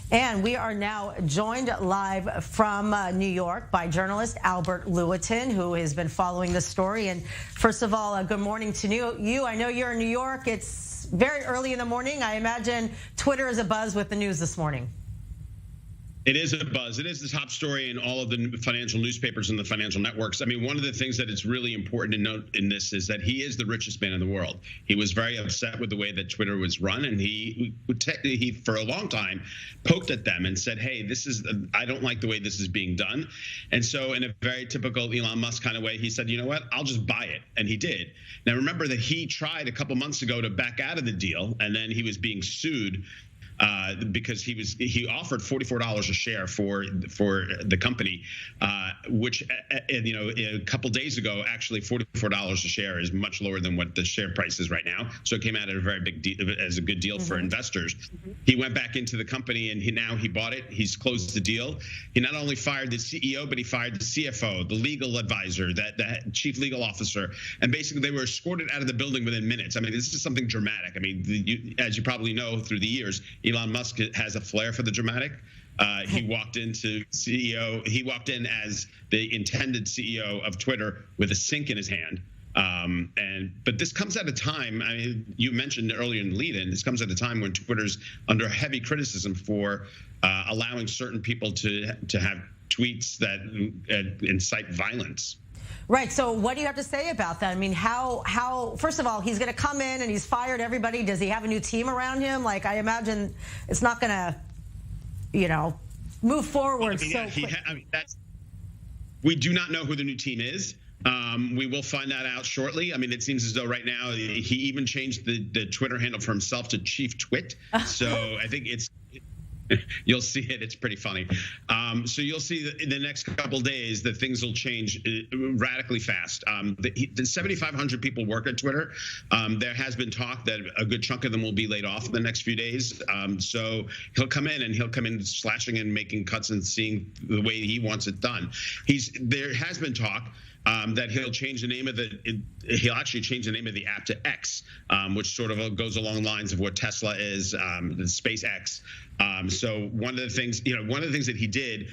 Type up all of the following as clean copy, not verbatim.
And we are now joined live from New York by journalist Albert Lewitton, who has been following this story. And first of all, good morning to you. I know you're in New York. It's very early in the morning. I imagine Twitter is abuzz with the news this morning. It is a buzz. It is the top story in all of the financial newspapers and the financial networks. I mean, one of the things that is really important to note in this is that he is the richest man in the world. He was very upset with the way that Twitter was run, and he for a long time poked at them and said, hey, I don't like the way this is being done. And so in a very typical Elon Musk kind of way, he said, you know what, I'll just buy it. And he did. Now, remember that he tried a couple months ago to back out of the deal, and then he was being sued because he offered $44 a share for the company, which a couple days ago, actually $44 a share is much lower than what the share price is right now. So it came out at a very big deal, as a good deal for investors. He went back into the company and he bought it. He's closed the deal. He not only fired the CEO, but he fired the CFO, the legal advisor, the chief legal officer, and basically they were escorted out of the building within minutes. I mean, this is something dramatic. I mean, as you probably know through the years, Elon Musk has a flair for the dramatic. He walked in as the intended CEO of Twitter with a sink in his hand. But this comes at a time, I mean, you mentioned earlier in the lead-in, this comes at a time when Twitter's under heavy criticism for allowing certain people to have tweets that incite violence. Right. So what do you have to say about that? I mean, how first of all, he's going to come in and he's fired everybody. Does he have a new team around him? Like, I imagine it's not going to, move forward. We do not know who the new team is. We will find that out shortly. I mean, it seems as though right now he even changed the Twitter handle for himself to Chief Twit. So I think you'll see it. It's pretty funny. So you'll see that in the next couple days that things will change radically fast. The 7,500 people work at Twitter. There has been talk that a good chunk of them will be laid off in the next few days. So he'll come in slashing and making cuts and seeing the way he wants it done. There has been talk that he'll change the name of he'll actually change the name of the app to X, which sort of goes along the lines of what Tesla is, the SpaceX. So one of the things that he did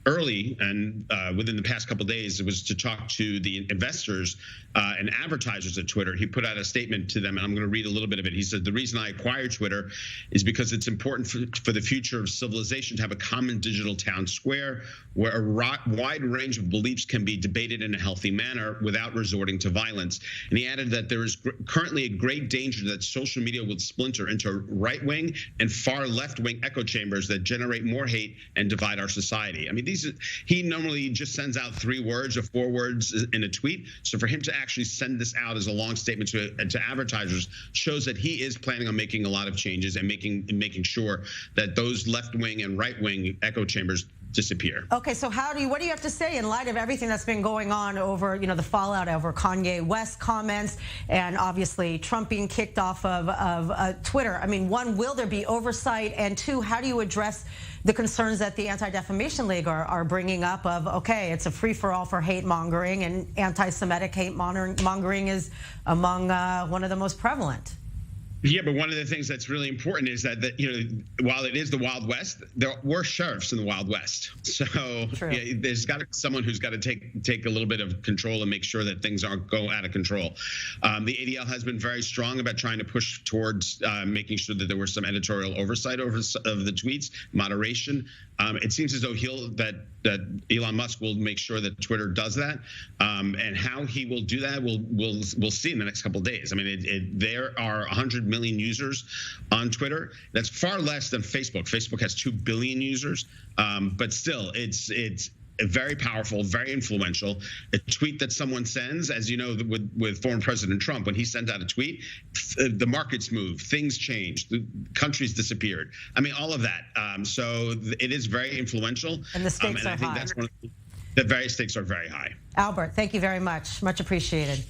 early and within the past couple of days, it was to talk to the investors and advertisers at Twitter. He put out a statement to them, and I'm going to read a little bit of it. He said, the reason I acquired Twitter is because it's important for the future of civilization to have a common digital town square where a wide range of beliefs can be debated in a healthy manner without resorting to violence. And he added that there is currently a great danger that social media will splinter into right-wing and far left-wing echo chambers that generate more hate and divide our society. I mean, he normally just sends out 3 words or 4 words in a tweet. So for him to actually send this out as a long statement to advertisers shows that he is planning on making a lot of changes and making sure that those left-wing and right-wing echo chambers disappear. Okay, so what do you have to say in light of everything that's been going on over, the fallout over Kanye West comments and obviously Trump being kicked off of Twitter? I mean, 1, will there be oversight? And 2, how do you address the concerns that the Anti-Defamation League are bringing up of, okay, it's a free-for-all for hate mongering, and anti-Semitic hate mongering is among one of the most prevalent? Yeah, but one of the things that's really important is that while it is the Wild West, there were sheriffs in the Wild West. So there's got to be someone who's got to take a little bit of control and make sure that things aren't go out of control. The ADL has been very strong about trying to push towards making sure that there was some editorial oversight of the tweets, moderation. It seems as though that Elon Musk will make sure that Twitter does that, and how he will do that, we'll see in the next couple of days. I mean, there are 100 million users on Twitter. That's far less than Facebook. Facebook has 2 billion users, but still, it's very powerful, very influential. A tweet that someone sends, as you know, with former President Trump, when he sent out a tweet, the markets moved, things changed, the countries disappeared. I mean, all of that. So it is very influential. And the stakes are high. The very stakes are very high. Albert, thank you very much. Much appreciated.